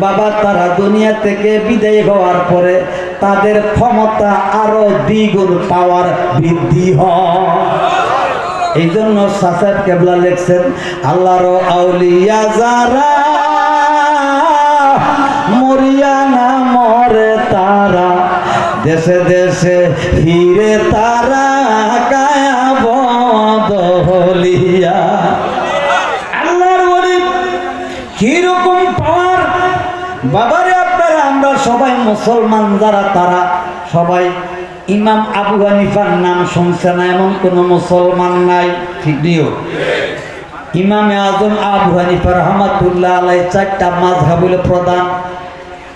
বাবা তারা দুনিয়া থেকে বিদায় হওয়ার পরে তাদের ক্ষমতা আরো দ্বিগুণ পাওয়ার বৃদ্ধি হয়। এই জন্য সাহেব কেবলা লিখছেন আল্লাহর আউলিয়া যারা মরিয়া না মরে তারা দেশে দেশে ফিরে তারা কায়াবদ হলিয়া। আল্লাহর ওলি কিরকম পাওয়ার বাবারে আপনারা আমরা সবাই মুসলমান যারা তারা সবাই ইমাম আবু হানিফার নাম শুনছে না এমন কোন মুসলমান নাই, ঠিক নিও। ইমামে আজম আবু হানিফা রহমাতুল্লাহ আলাইহি চারটা মাযহাব হলো প্রধান।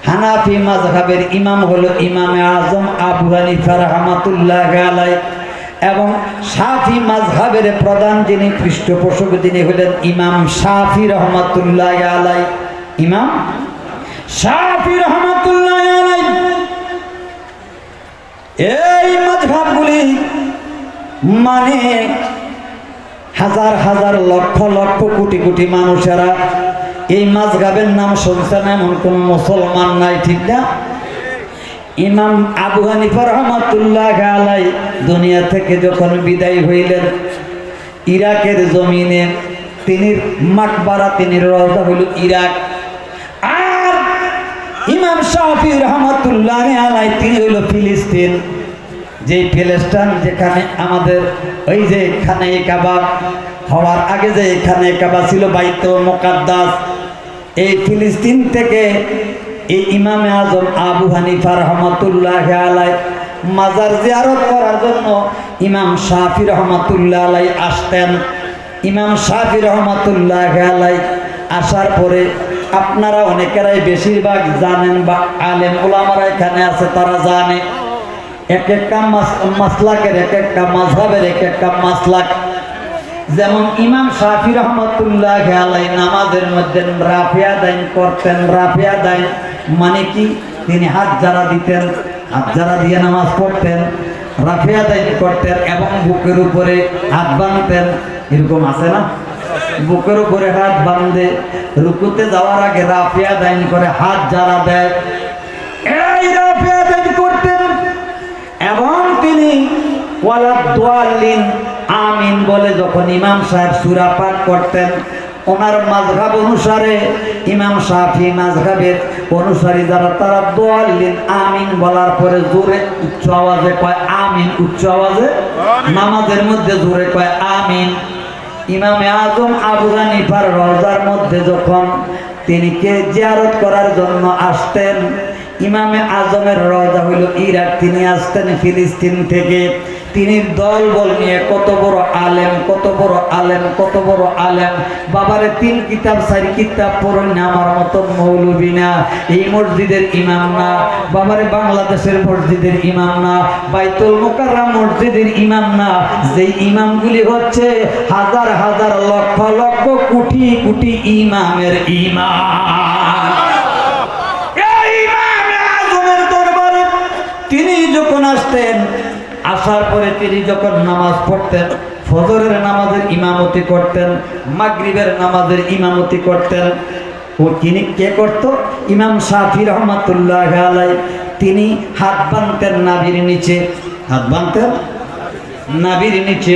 হানাফি মাযহাবের ইমাম হলো ইমামে আজম আবু হানিফা রহমাতুল্লাহ আলাইহি এবং শাফি মাযহাবের প্রধান যিনি পৃষ্ঠপোষক তিনি হলেন ইমাম শাফি রহমাতুল্লাহ আলাইহি। ইমাম শাফি রহমাতুল্লাহ আলাইহি এই মাযহাবগুলি মানে হাজার হাজার লক্ষ লক্ষ কোটি কোটি মানুষেরা এই মাযহাবের নাম শুনছে না এমন কোন মুসলমান নাই, ঠিক না? ইমাম আবু হানিফা রহমাতুল্লাহ আলাইহি দুনিয়া থেকে যখন বিদায় হইলেন ইরাকের জমিনে তিনি মাকবারা তিনি রওজা হইল ইরাক। আর ইমাম শাফি রহমাতুল্লাহ আলাইহি তিনি হইল ফিলিস্তিন, যে ফিলিস্তিন যেখানে আমাদের ওই যে খানে কাবা হওয়ার আগে যে এখানে কাবা ছিল বাইতুল মুকাদ্দাস, এই ফিলিস্তিন থেকে এই ইমামে আজম আবু হানিফা রহমাতুল্লাহ আলাইহি মাজার জিয়ারত করার জন্য ইমাম শাফি রহমাতুল্লাহ আলাইহি আসতেন। ইমাম শাফি রহমাতুল্লাহ আলাইহি আসার পরে আপনারা অনেকেরাই বেশিরভাগ জানেন বা আলেম ওলামারা এখানে আছে তারা জানে এক একটা মাসলাকের এক একটা মাযহাবের এক একটা মাসলাক। যেমন ইমাম শাফি রহমাতুল্লাহ আলাইহি নামাজের মধ্যে রাফিয়া দাইন করতেন। রাফিয়া দাইন মানে কি? তিনি হাত জারা দিতেন, হাত জারা দিয়ে নামাজ পড়তেন, রাফিয়া দাইন করতেন এবং বুকের উপরে হাত বাঁধতেন। এরকম আছে না? বুকের উপরে হাত বাঁধে রুকুতে যাওয়ার আগে রাফিয়া দাইন করে হাত জারা দেয়, এই রাফিয়া দাইন করতেন। এবং তিনি ওয়ালা দুয়াল্লিন আমিন বলে যখন ইমাম সাহেব সূরা পাঠ করতেন ওনার মাযহাব অনুসারে ইমাম শাফি মাযহাবের অনুসারী যারা তারা দুয়াল্লিন আমিন বলার পরে জোরে উচ্চ আওয়াজে কয় আমিন, উচ্চ আওয়াজে নামাজের মধ্যে জোরে কয় আমিন। ইমামে আজম আবু হানিফার রওজার মধ্যে যখন তিনি কে জিয়ারত করার জন্য আসতেন, ইমামে আজমের রওজা হইল ইরাক, তিনি আসতেন ফিলিস্তিন থেকে। তিনি দল বল নিয়ে কত বড় আলেম, কত বড় আলেম, কত বড় আলেম। বাবারে 3 কিতাব 4 কিতাব পড়েন না, আমার মতো মৌলবী না, এই মসজিদের ইমাম না, বাবারে বাংলাদেশের মসজিদের ইমাম না, বাইতুল মুকাররম মসজিদের ইমাম না, যেই ইমামগুলি হচ্ছে হাজার হাজার লক্ষ লক্ষ কোটি কোটি ইমামের ইমাম। তিনি যখন আসতেন, আসার পরে তিনি যখন নামাজ পড়তেন, ফজরের নামাজের ইমামতি করতেন, মাগরিবের নামাজের ইমামতি করতেন, ও তিনি কে করত? ইমাম শাফি রহমাতুল্লাহ আলাইহি তিনি হাত বাঁধতেন নাভির নিচে, হাত বাঁধতেন নাভির নিচে।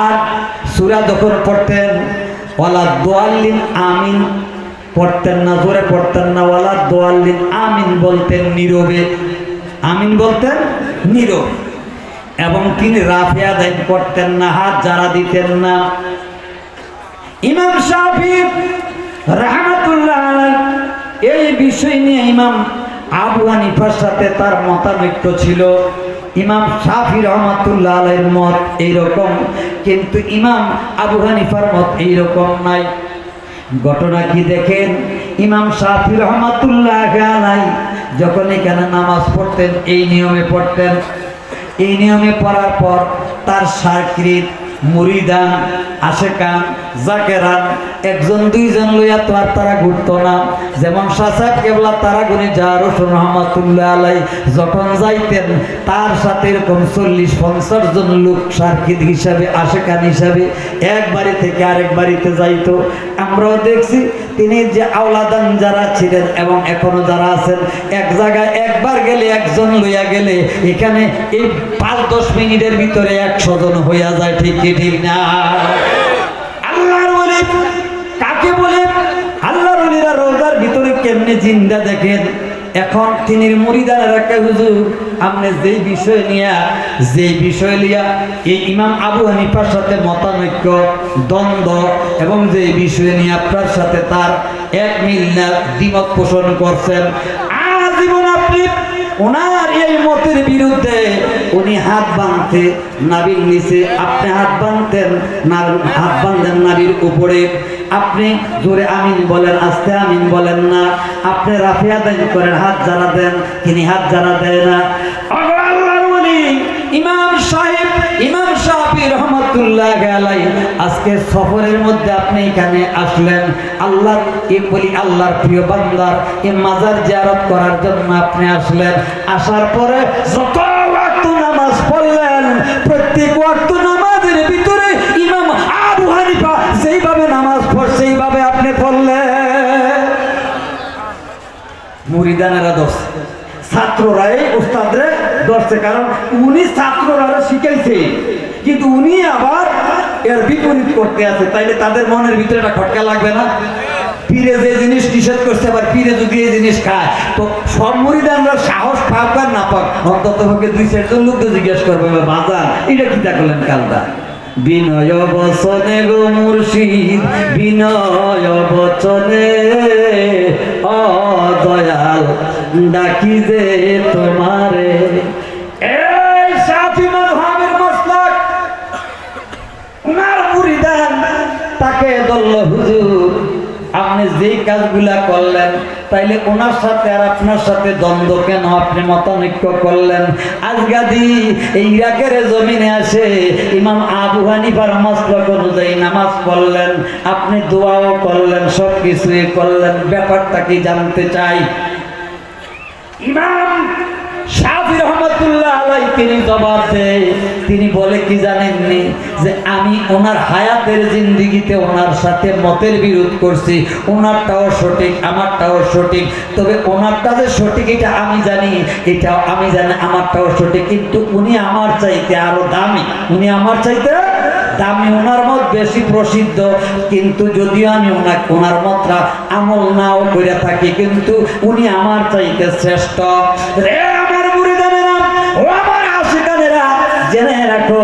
আর সূরা যখন পড়তেন ওয়ালা দুয়াল্লিন আমিন পড়তেন না, জোরে পড়তেন না, ওয়ালা দুয়াল্লিন আমিন বলতেন নীরবে, আমিন বলতেন নীরব। এবং তিনি রাফিয়া দাইন করতেন না, হাত জারা দিতেন না। ইমাম শাফি রাহমাতুল্লাহ আলাইহি এই বিষয় নিয়ে ইমাম আবু হানিফার সাথে তার মতানৈক্য ছিল। ইমাম শাফি রহমাতুল্লাহ আলাইহির মত এইরকম, কিন্তু ইমাম আবু হানিফার মত এইরকম নাই। ঘটনা কি দেখেন, ইমাম শাফি রহমাতুল্লাহ আলাইহি যখন এখানে নামাজ পড়তেন এই নিয়মে পড়তেন। এই নিয়মে পড়ার পর তার শাকিরিন মুরিদান আশেকান জাকেরান একজন দুইজন লইয়া তো আর তারা ঘুরতো না। যেমন সাহেব কেবলা তারা গুনি জারুসুন রহমাতুল্লাহ আলাইহি যখন যাইতেন তার সাথে এরকম 40-50 জন লোক শাকির হিসাবে আশেকান হিসাবে এক বাড়ি থেকে আরেক বাড়িতে যাইতো। আমরাও দেখছি তিনি যে আওলাদান যারা ছিলেন এবং এখনো যারা আছেন, এক জায়গায় একবার গেলে একজন লইয়া গেলে এখানে এই 5-10 মিনিটের ভিতরে 100 জন হইয়া যায়। ঠিক কি ঠিক না? আল্লাহর ওলি কাকে বলে? আল্লাহর ওলিরা রোজার ভিতরে কেমনে জিন্দা দেখেন। এখন তিনি মুরিদানের একটা হুজুর আপনি যেই বিষয় নিয়া এই ইমাম আবু হানিফার সাথে মতানৈক্য দ্বন্দ্ব এবং যেই বিষয় নিয়ে আপনার সাথে তার এক মিল না দ্বিমত পোষণ করছেন, আজীবন আপনি ওনার এই মতের বিরুদ্ধে উনি হাত বাঁধতে নাবির নিচে, আপনি হাত বাঁধতেন হাত বাঁধেন নাবির উপরে। আপনি জোরে আমিন বলেন, আস্তে আমিন বলেন না। আপনি রাফিয়া দেন করেন, হাত যারা দেন, তিনি হাত যারা দেয় না। আল্লাহর ওলি ইমাম শাফি রহমাতুল্লাহ আলাইহি আজকে সফরের মধ্যে আপনি এখানে আসলেন। আল্লাহর বলি আল্লাহর প্রিয় বান্দার এই মাজার জিয়ারত করার জন্য আপনি আসলেন। আসার পরে যত ওয়াক্ত নামাজ পড়লেন, প্রত্যেক ওয়াক্ত নামাজের ভিতরে ইমাম আবু হানিফা যেইভাবে নামাজ পড়ছে সেইভাবে আপনি পড়লেন। মুরিদানেরা ধরছে, ছাত্ররাই উস্তাদরে ধরছে, কারণ উনি ছাত্ররা শিখাইছে, কিন্তু উনি আবার এর বিপরীত করতে আছে। তাইলে তাদের মনের ভিতরে একটা খটকা লাগবে না? পীরে যে জিনিস নিষেধ করছে, আবার পীরে যদি এই জিনিস খায়, তো সব মুরিদানরা সাহস পাক আর না পাক অন্তত পক্ষে 2-4 জন লোককে জিজ্ঞেস করবে, বাজান এটা কি করলেন কালটা? বিনয় বচনে গো মুর্শিদ, বিনয় বচনে ও দয়াল ডাকি যে তোমারে। এই শাফি মাযহাবের মাসলাক, উনার মুরিদান তাকে দল্ল হুজুর আপনি যেই কাজগুলা করলেন, তাইলে ওনার সাথে আর আপনার সাথে দ্বন্দ্ব কেন? আপনি মতানৈক্য করলেন। আজগাদি এই ইরাকের জমিনে আসে ইমাম আবু হানিফার মাসলাক অনুযায়ী নামাজ পড়লেন, আপনি দোয়াও করলেন, সব কিছুই করলেন। ব্যাপারটা কি জানতে চাই। ইমাম শাফি রহমাতুল্লাহ আলাইহি তিনি জবাব দেয়, তিনি বলে কি জানেননি, যে আমি ওনার হায়াতের জিন্দেগিতে ওনার সাথে মতের বিরোধ করছি। ওনারটাও সঠিক, আমারটাও সঠিক, তবে ওনারটা যে সঠিক এটা আমি জানি, এটাও আমি জানি আমারটাও সঠিক, কিন্তু উনি আমার চাইতে আরো দামি, উনি আমার চাইতে দামি, ওনার মত বেশি প্রসিদ্ধ। কিন্তু যদিও আমি ওনার মতটা আমল নাও করে থাকি, কিন্তু উনি আমার চাইতে শ্রেষ্ঠ। রে আমার মুরিদানেরা, ও আমার আশিকানেরা, জেনে রাখো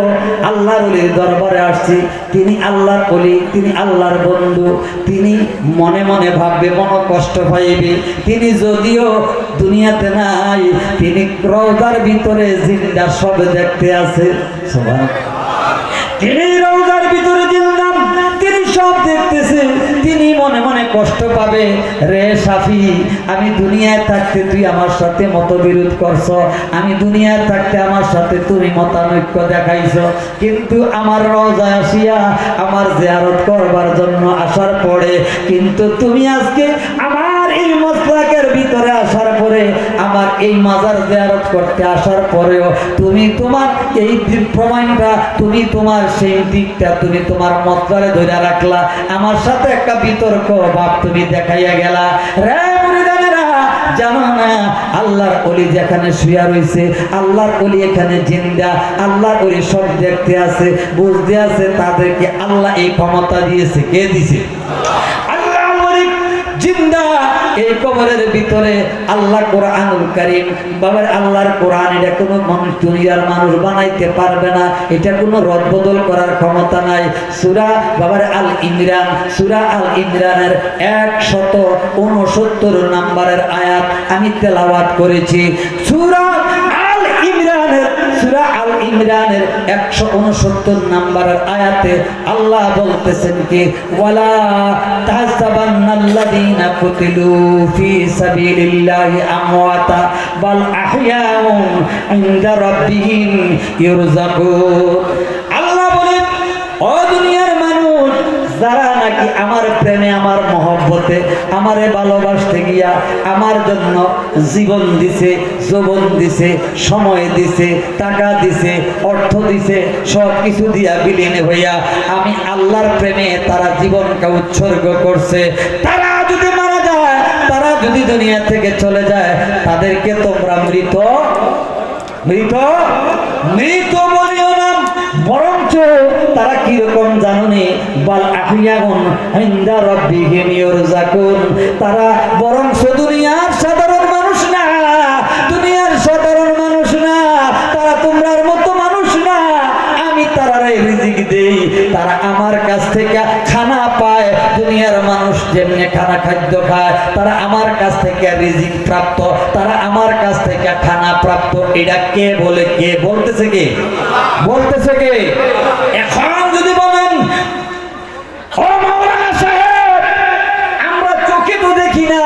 আল্লাহর ওলির দরবারে আসছি। তিনি আল্লাহর ওলি, তিনি আল্লাহর বন্ধু। তিনি মনে মনে ভাববে, মন কষ্ট পাইবে। তিনি যদিও দুনিয়াতে নাই, তিনি রওজার ভিতরে জিন্দা সব দেখতে আছে। তিনি রওজার ভিতরে জিন্দা, তিনি সব দেখতেছে। তিনি মনে মনে কষ্ট পাবে, রে শাফি আমি দুনিয়ায় থাকতে তুই আমার সাথে মতবিরোধ করছো, আমি দুনিয়ায় থাকতে আমার সাথে তুমি মতানৈক্য দেখাইছো, কিন্তু আমার রওজায় আসিয়া আমার জিয়ারত করবার জন্য আসার পরে কিন্তু তুমি আজকে আমার এই মাসলাকের ভিতরে আসার পরে, আমার এই মাজার জিয়ারত করতে আসার পরেও তুমি তোমার এই প্রমাণটা, তুমি তোমার সেই দিকটা, তুমি তোমার মতবারে ধরে রাখলা, আমার সাথে একটা বিতর্ক ভাব তুমি দেখাইয়া গেলা। রে মুরিদানেরা, জানো না আল্লাহর ওলি যেখানে শুয়া রয়েছে, আল্লাহর ওলি এখানে জিন্দা, আল্লাহর ওলি সব দেখতে আছে, বুঝতে আছে, তাদেরকে আল্লাহ এই ক্ষমতা দিয়েছে। কে দিছে? আল্লাহর ওলি জিন্দা। এই কবরের ভিতরে আল্লাহ কোরআনুল কারীম, বাবার আল্লাহর কোরআন, এটা কোনো মানুষ দুনিয়ার মানুষ বানাইতে পারবে না, এটা কোনো রদবদল করার ক্ষমতা নাই। সূরা বাবার আল ইমরান, সূরা আল ইমরানের 169 নম্বরের আয়াত আমি তেলাওয়াত করেছি। সূরা আল ইমরানের 169 নম্বরের আয়াতে আল্লাহ বলতেছেন কি, ওয়ালা তাহসাবান্নাল্লাযীনা কুতিলু ফি সাবিলিল্লাহি আমওয়াতা বাল আহইয়াউন ইনদা রাব্বিহিম ইরযাকুন। আল্লাহ বলেন, ও দুনিয়ার মানুষ, যারা নাকি আমার প্রেমে, আমার মহব্বতে, আমারে ভালোবাসতে গিয়া আমার জন্য জীবন দিছে, যৌবন দিছে, সময় দিছে, টাকা দিছে, অর্থ দিছে, সব কিছু দিয়া বিলীন হইয়া আমি আল্লাহর প্রেমে তারা জীবনকে উৎসর্গ করছে, তারা যদি দুনিয়া থেকে চলে যায় তাদেরকে তোমরা মৃত মৃত মৃত বলিও না, বরঞ্চ তারা কিরকম জানুনি, বাল আহিয়াউন ইনদা রাব্বিহিম ইউরজাকুন, তারা বরঞ্চ দুনিয়ার সাধারণ মানুষ না, দুনিয়ার সাধারণ মানুষ না, তারা তোমরার মতো মানুষ না। আমি তারারে রিজিক দেই, তারা আমার কাছ থেকে খানা পায়। দুনিয়ার মানুষ যেমনি খানা খাদ্য খায়, তারা আমার কাছ থেকে রিজিক প্রাপ্ত, তারা আমার কাছ থেকে খানা প্রাপ্ত। এটা কে বলে? কে বলতেছে? কে বলতেছে? কে? এখন যদি বলেন ও মাওলানা সাহেব, আমরা চোখে তো দেখি না,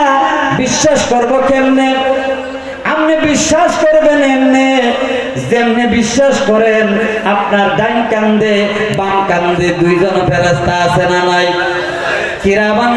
বিশ্বাস করবো কেমনে? আপনি বিশ্বাস করবেন এমনে যেমনে বিশ্বাস করেন আপনার ডাইন কান্দে বাম কান্দে দুইজন ফেরেশতা আছে না নাই? কিরামান